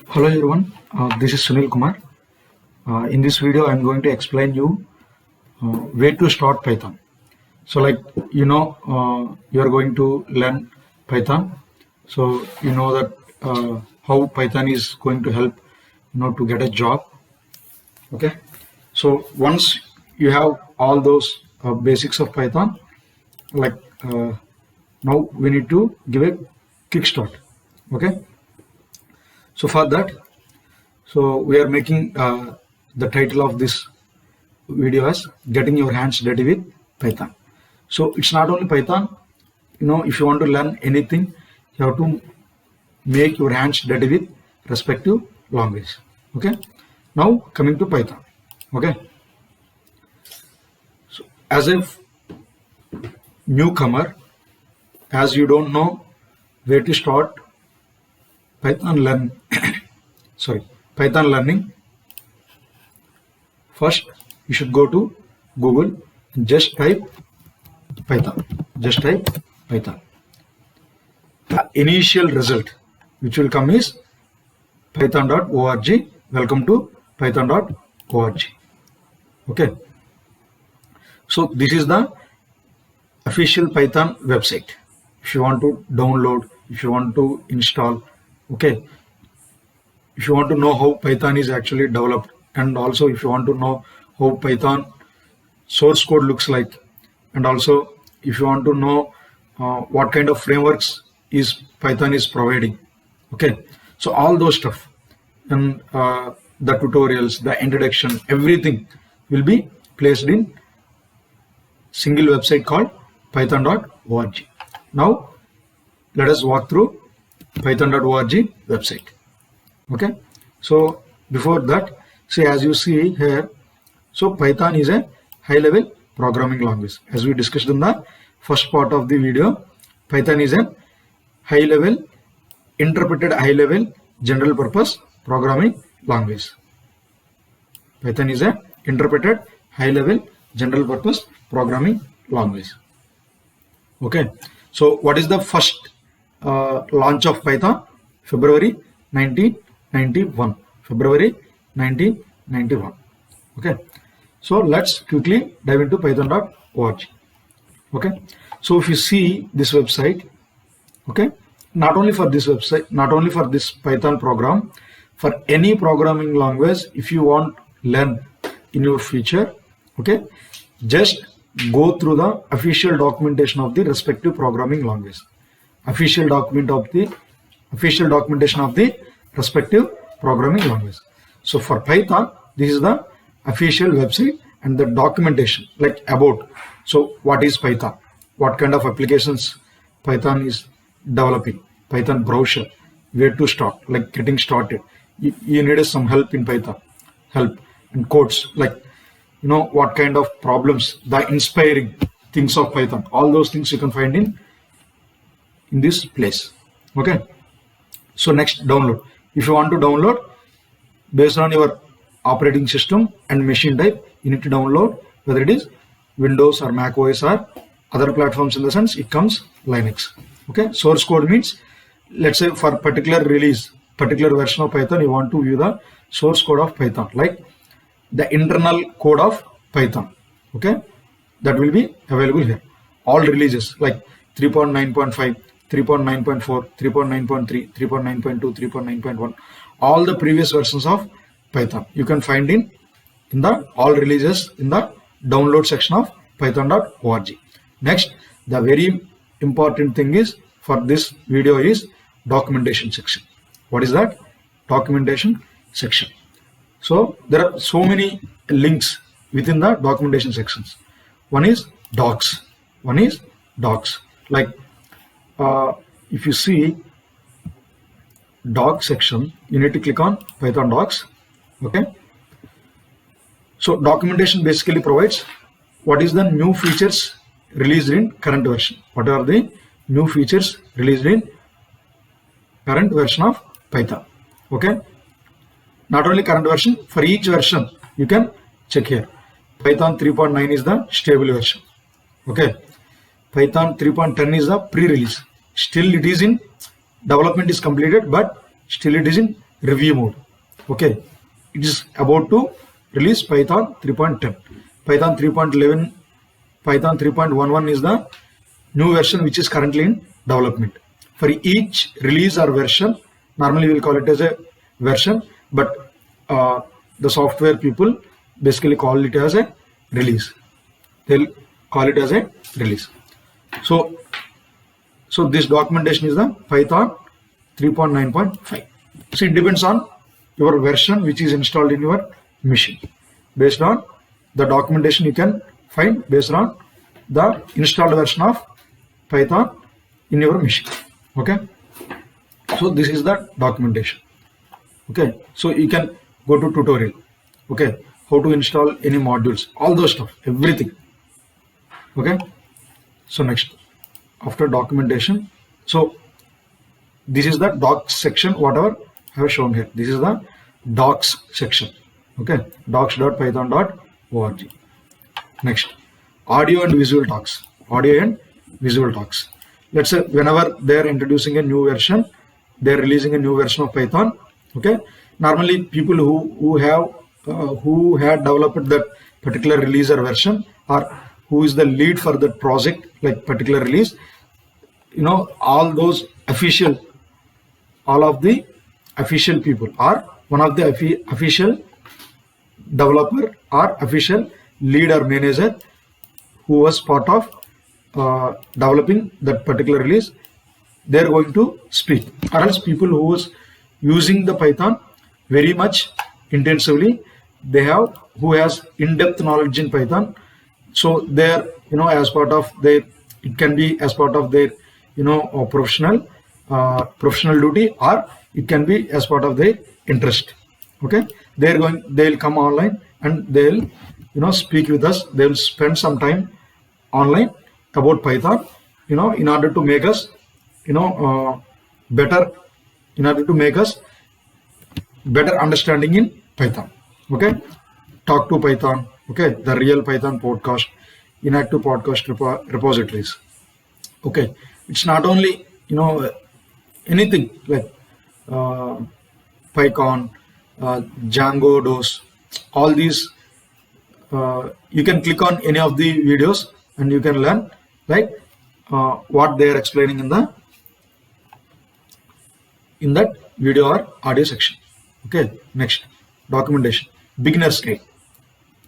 Hello everyone, this is Sunil Kumar. In this video, I'm going to explain you where to start Python. So, you are going to learn Python. So you know that how Python is going to help to get a job. Okay. So once you have all those basics of Python, like now we need to give a kickstart. Okay. So for that, so we are making the title of this video as getting your hands dirty with Python. So it's not only Python, if you want to learn anything, you have to make your hands dirty with respective language. Okay. Now coming to Python. Okay. So as a newcomer, as you don't know where to start Python Python learning, first you should go to Google and just type Python. The initial result which will come is python.org. Welcome to python.org. Okay. So this is the official Python website. If you want to download, if you want to install, okay. If you want to know how Python is actually developed, and also if you want to know how Python source code looks like, and also if you want to know what kind of frameworks is Python is providing, okay. So all those stuff and the tutorials, the introduction, everything will be placed in single website called python.org. Now let us walk through python.org website. Okay, so before that, see, as you see here, so Python is a high-level programming language. As we discussed in the first part of the video, Python is a high-level, interpreted high-level general purpose programming language. Python is a interpreted high-level general purpose programming language. Okay, so what is the first launch of Python? February 1991. Okay, so let's quickly dive into python.org. Okay, so if you see this website, okay, not only for this website, not only for this Python program, for any programming language, if you want learn in your future, okay, just go through the official documentation of the respective programming language. Official documentation of the respective programming language. So for Python, this is the official website and the documentation, like about. So what is Python? What kind of applications Python is developing? Python browser, where to start, like getting started. You need some help in Python, help and codes, like what kind of problems, the inspiring things of Python. All those things you can find in this place. Okay. So next, download. If you want to download, based on your operating system and machine type, you need to download whether it is Windows or Mac OS or other platforms, in the sense it comes Linux. Okay, source code means, let's say for particular release, particular version of Python, you want to view the source code of Python, like the internal code of Python. Okay, that will be available here. All releases like 3.9.5, 3.9.4, 3.9.3, 3.9.2, 3.9.1, all the previous versions of Python you can find in the all releases in the download section of python.org. Next, the very important thing is for this video is documentation section. What is that? Documentation section. So there are so many links within the documentation sections. One is docs. Like if you see docs section, you need to click on Python docs. Okay, so documentation basically provides what is the new features released in current version. What are the new features released in current version of Python? Okay, not only current version, for each version you can check here. Python 3.9 is the stable version. Okay, Python 3.10 is the pre-release. Still it is in development is completed, but still it is in review mode. Okay, it is about to release Python 3.10. Python 3.11, Python 3.11 is the new version which is currently in development. For each release or version, normally we will call it as a version, but the software people basically call it as a release. They'll call it as a release. So this documentation is the Python 3.9.5. So it depends on your version which is installed in your machine. Based on the documentation you can find based on the installed version of Python in your machine. Okay. So this is the documentation. Okay. So you can go to tutorial. Okay. How to install any modules, all those stuff, everything. Okay. So next, after documentation, so this is the docs section, whatever I have shown here. This is the docs section. Okay, docs.python.org. Next, audio and visual talks. Audio and visual talks. Let's say whenever they are introducing a new version, they are releasing a new version of Python. Okay, normally people who had developed that particular release or version, or who is the lead for that project, like particular release, you know, all of the official people, or one of the official developer or official lead or manager who was part of developing that particular release, they are going to speak. Or else people who was using the Python very much intensively, who has in-depth knowledge in Python, so they're, you know, as part of their, it can be as part of their, you know, professional duty, or it can be as part of their interest. Okay, they'll come online and they'll, you know, speak with us. They'll spend some time online about Python, you know, in order to make us, you know, better understanding in Python. Okay, talk to Python. Okay, the real Python podcast, inactive podcast repositories. Okay, it's not only, you know, anything like PyCon, Django, DOS, all these. You can click on any of the videos and you can learn like what they are explaining in that video or audio section. Okay, next, documentation, beginner's guide.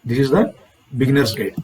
This is the beginner's guide.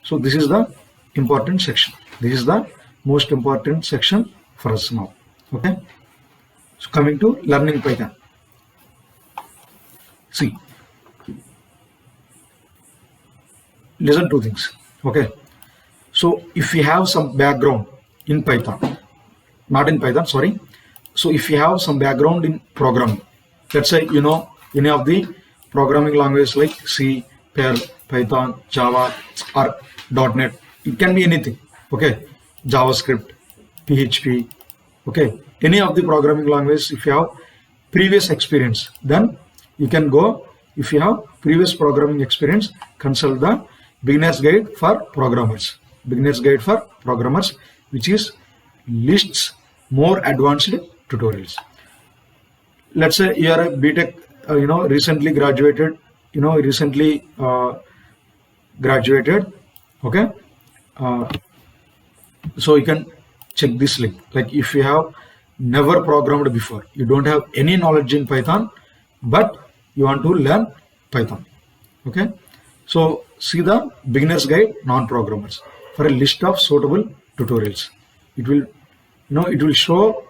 So this is the important section. This is the most important section for us now. Okay, so coming to learning Python. See, listen to things. Okay, so if you have some background in Python, not in Python, sorry. So if you have some background in programming, let's say, you know, any of the programming languages like C, Perl, Python, Java, or .NET, it can be anything. Okay, JavaScript, PHP. Okay, any of the programming languages. If you have previous experience, then you can go. If you have previous programming experience, consult the beginner's guide for programmers. Beginner's guide for programmers, which is lists more advanced tutorials. Let's say you are a BTech, you know, recently graduated. Okay, so you can check this link. Like if you have never programmed before, you don't have any knowledge in Python, but you want to learn Python. Okay, so see the beginner's guide non-programmers for a list of suitable tutorials. It will, you know, it will show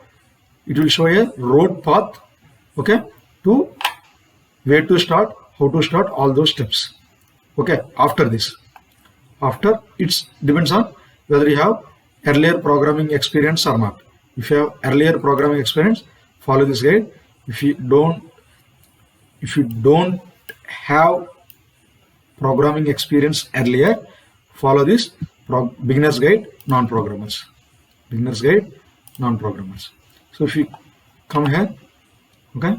a road path, okay, to where to start, how to start, all those steps. Okay, after it depends on whether you have earlier programming experience or not. If you have earlier programming experience, follow this guide. If you don't have programming experience earlier, follow this beginner's guide non-programmers. Beginner's guide non-programmers. So if you come here, okay,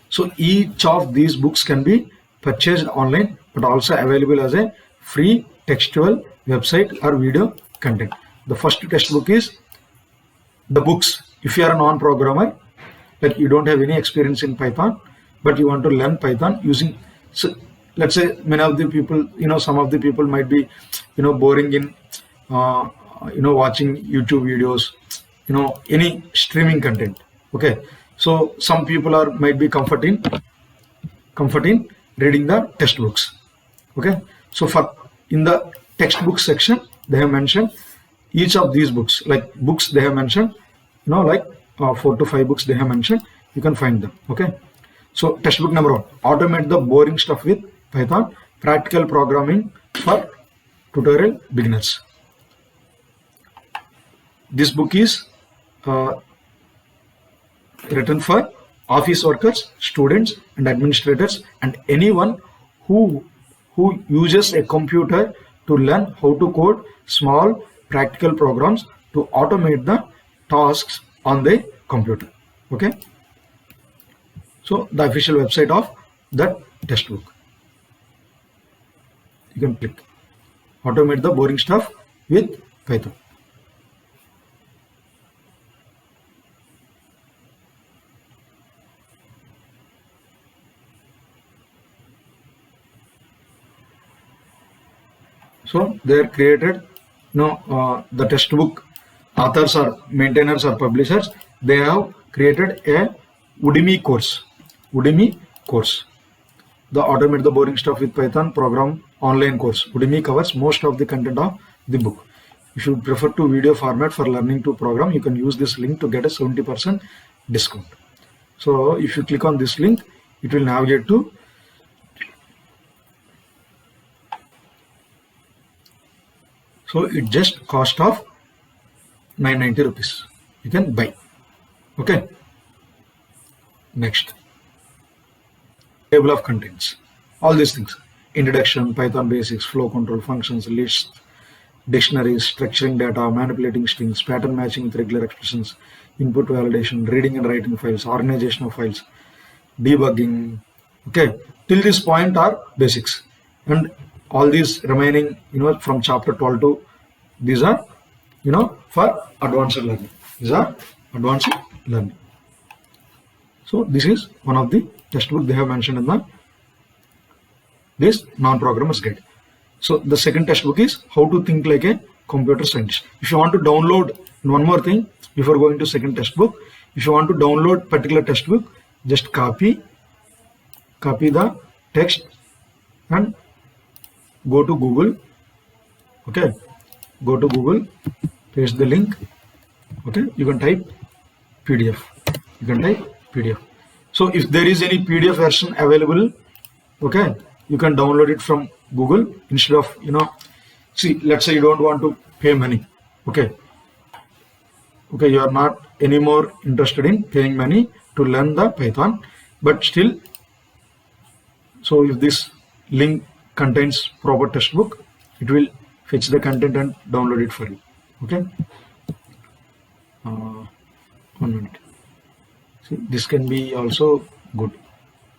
so each of these books can be purchased online, but also available as a free textual website or video content. The first textbook is the books. If you are a non-programmer, like you don't have any experience in Python, but you want to learn Python using, so let's say many of the people, some of the people might be, boring in, watching YouTube videos, any streaming content. Okay, so some people might be comfort in reading the textbooks. Okay, so in the textbook section, they have mentioned each of these books, like books they have mentioned, like 4 to 5 books they have mentioned. You can find them. Okay, so textbook number 1, automate the boring stuff with Python, practical programming for tutorial beginners. This book is written for office workers, students and administrators, and anyone who uses a computer to learn how to code small practical programs to automate the tasks on the computer. Okay, so the official website of that textbook, you can click automate the boring stuff with Python. So they are created, the textbook authors or maintainers or publishers, they have created a Udemy course. The automate the boring stuff with Python program online course. Udemy covers most of the content of the book. If you prefer to video format for learning to program, you can use this link to get a 70% discount. So if you click on this link, it will navigate to so it just cost of 990 rupees. You can buy. Okay. Next, table of contents. All these things: introduction, Python basics, flow control, functions, lists, dictionaries, structuring data, manipulating strings, pattern matching with regular expressions, input validation, reading and writing files, organization of files, debugging. Okay, till this point are basics, and all these remaining, from chapter 12 to these are, for advanced learning. These are advanced learning. So this is one of the textbook they have mentioned in this non-programmer's guide. So the second textbook is how to think like a computer scientist. If you want to download, one more thing before going to second textbook, if you want to download particular textbook, just copy the text and go to Google. Okay, go to Google, paste the link. Okay, you can type PDF. So if there is any PDF version available, okay, you can download it from Google instead of, see, let's say you don't want to pay money. Okay, you are not anymore interested in paying money to learn the Python, but still, so if this link contains proper textbook, it will fetch the content and download it for you. Okay, 1 minute. See, this can be also good.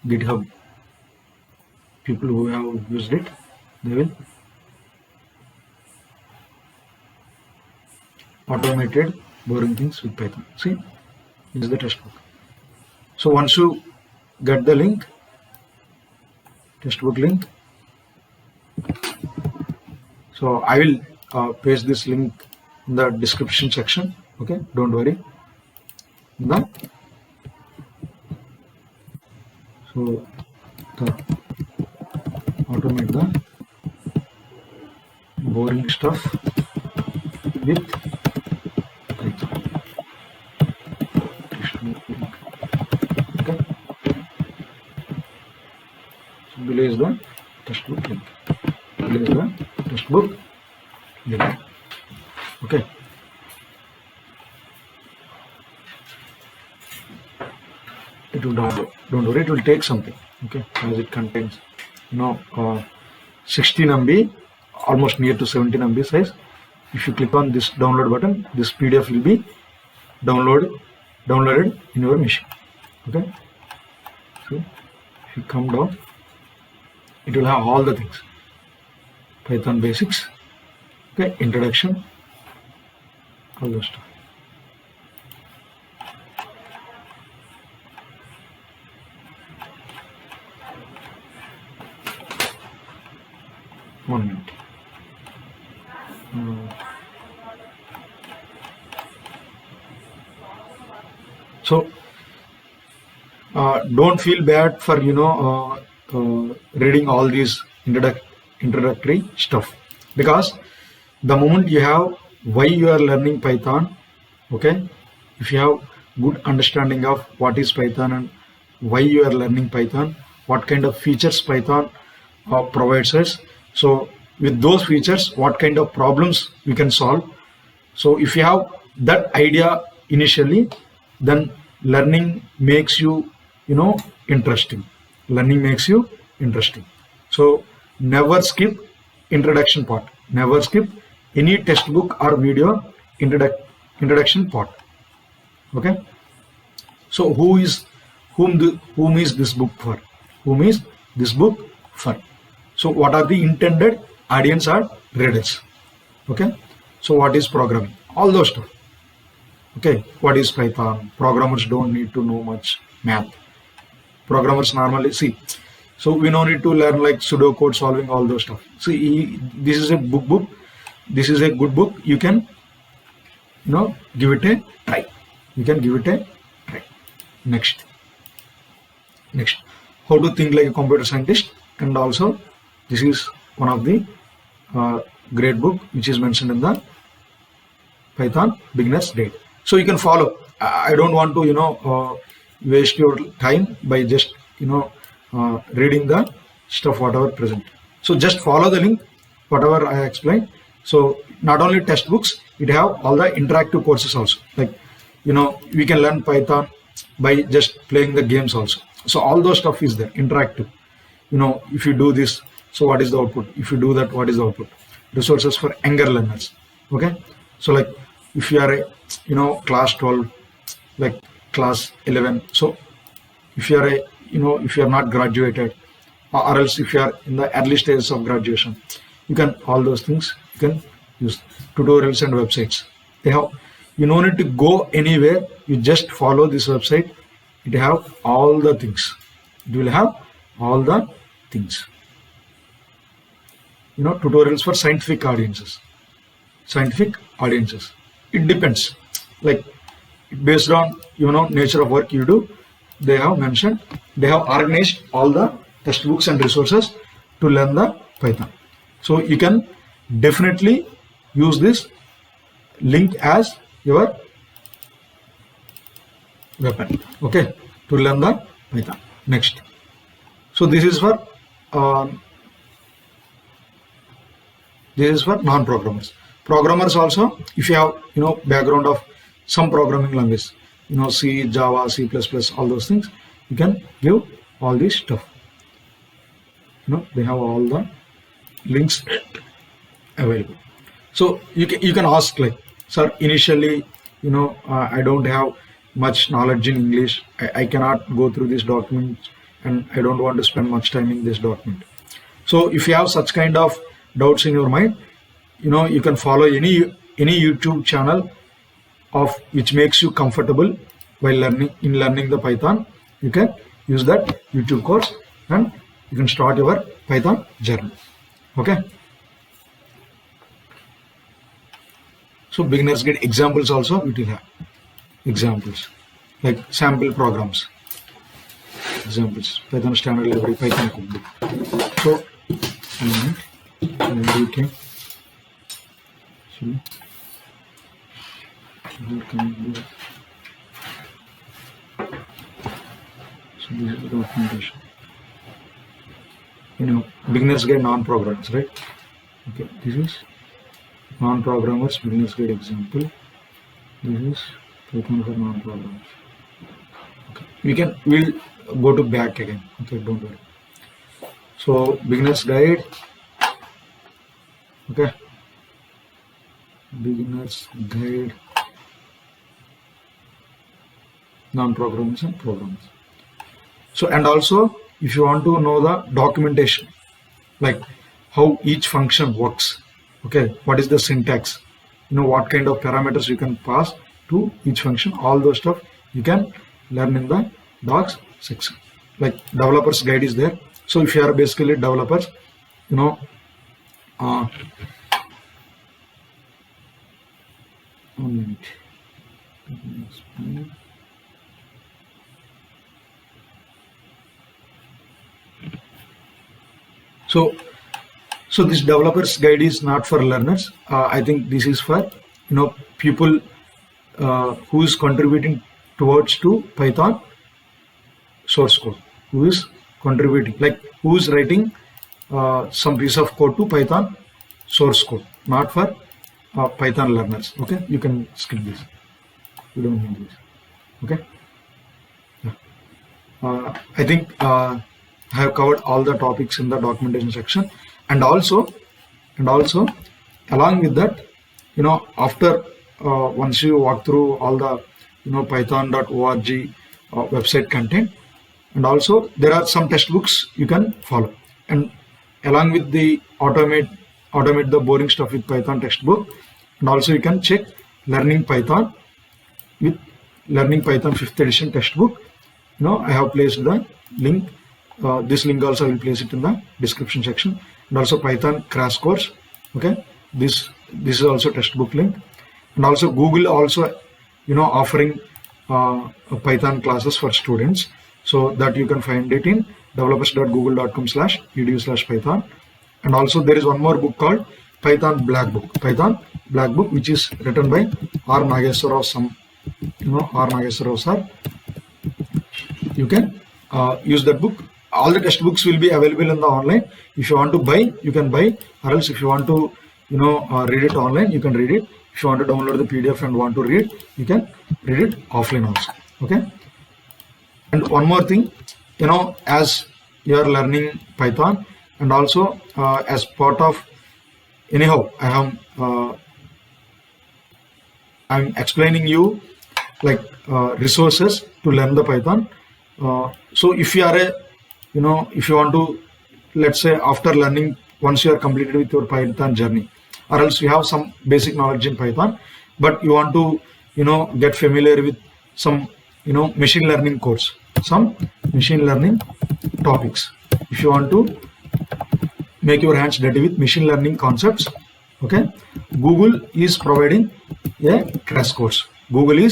GitHub, people who have used it, they will automated boring things with Python. See, this is the textbook. So once you get the link, textbook link, so I will paste this link in the description section. Okay, don't worry. So the automate the boring stuff with Python. Okay. So below is the textbook link. Okay. It will download. Don't worry, it will take something. Okay, as it contains 16 MB, almost near to 17 MB size. If you click on this download button, this PDF will be downloaded in your machine. Okay, so if you come down, it will have all the things: Python basics, okay, introduction, all those stuff. 1 minute. So don't feel bad for reading all these introductory stuff, because the moment you have why you are learning Python, okay, if you have good understanding of what is Python and why you are learning Python, what kind of features Python provides us, so with those features what kind of problems we can solve. So if you have that idea initially, then learning makes you interesting. Learning makes you interesting. So never skip introduction part. Never skip any textbook or video introduction part. Okay. So whom is this book for? Whom is this book for? So what are the intended audience or readers? Okay. So what is programming? All those stuff. Okay. What is Python? Programmers don't need to know much math. Programmers normally see. So we don't need to learn like pseudo code solving, all those stuff. See, this is a book. This is a good book. You can, give it a try. You can give it a try. Next, how to think like a computer scientist, and also this is one of the great book which is mentioned in the Python Beginner's Guide. So you can follow. I don't want to waste your time by just reading the stuff whatever present. So just follow the link whatever I explained. So not only textbooks, it have all the interactive courses also. Like we can learn Python by just playing the games also. So all those stuff is there, interactive. If you do this, so what is the output? If you do that, what is the output? Resources for younger learners. Okay. So like if you are a class 12, like class 11. So if you are if you are not graduated, or else if you are in the early stages of graduation, you can all those things you can use tutorials and websites. They have, you don't need to go anywhere. You just follow this website. It have all the things. It will have all the things. Tutorials for scientific audiences. It depends. Like based on nature of work you do, they have mentioned, they have organized all the textbooks and resources to learn the Python. So you can definitely use this link as your weapon, okay, to learn the Python. Next, so this is for non-programmers. Programmers also, if you have background of some programming language, C, Java, C++, all those things, you can give all this stuff. They have all the links available. So you can ask like, sir, initially I don't have much knowledge in English. I cannot go through this document, and I don't want to spend much time in this document. So if you have such kind of doubts in your mind, you can follow any YouTube channel of which makes you comfortable while learning the Python. You can use that YouTube course and you can start your Python journey. Okay. So beginners get examples also. It will have examples like sample programs. Examples: Python standard library, Python cookbook. So we can so this is the documentation. Beginners guide non-programmers, right? Okay, this is non-programmers beginners guide example. This is Python for non-programmers. Okay, we'll go to back again. Okay, don't worry. So beginners guide. Okay, beginners guide non-programmers and programmers. So, and also if you want to know the documentation, like how each function works, okay, what is the syntax, what kind of parameters you can pass to each function, all those stuff you can learn in the docs section. Like developers guide is there. So if you are basically developers, Uh, 1 minute. So, so this developers guide is not for learners. I think this is for people who is contributing towards to Python source code, who is contributing, like who is writing some piece of code to Python source code, not for Python learners. Okay, you can skip this. You don't need this. Okay. I think I have covered all the topics in the documentation section, and also along with that, after once you walk through all the python.org website content, and also there are some textbooks you can follow, and along with the automate the boring stuff with Python textbook, and also you can check learning Python with learning Python 5th edition textbook. I have placed the link. This link also I will place it in the description section, and also Python crash course. Okay, this is also textbook link, and also Google also offering Python classes for students, so that you can find it in developers.google.com/edu/python. And also there is one more book called Python Black Book, which is written by R. Nageswara. R. Nageswara sir. You can use that book. All the textbooks will be available in the online. If you want to buy, you can buy, or else if you want to read it online, you can read it. If you want to download the PDF and want to read, you can read it offline also. Okay. And one more thing, as you are learning Python, and also as part of, anyhow, I'm explaining you like resources to learn the Python. So if you are if you want to, let's say after learning, once you are completed with your Python journey, or else you have some basic knowledge in Python, but you want to get familiar with some machine learning course, some machine learning topics. If you want to make your hands dirty with machine learning concepts, okay, Google is providing a crash course. Google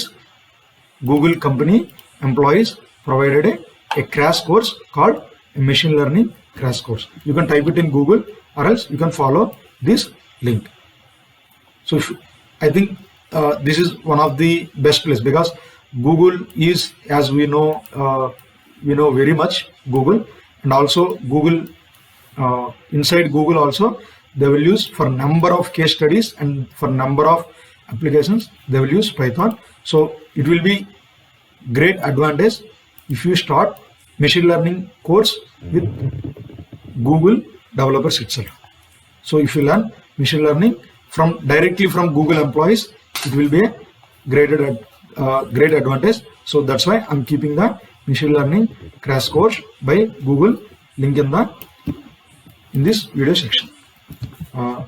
company employees provided a crash course called a machine learning crash course. You can type it in Google, or else you can follow this link. So I think this is one of the best place, because Google is, as we know very much Google, and also Google inside Google also they will use, for number of case studies and for number of applications, they will use Python. So it will be great advantage if you start machine learning course with Google developers itself. So if you learn machine learning directly from Google employees, it will be a great advantage. So that's why I'm keeping the machine learning crash course by Google link in this video section. I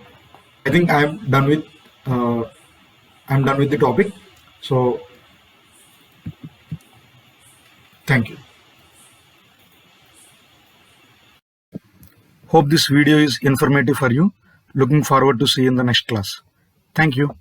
think I'm done with the topic. So thank you. Hope this video is informative for you. Looking forward to see you in the next class. Thank you.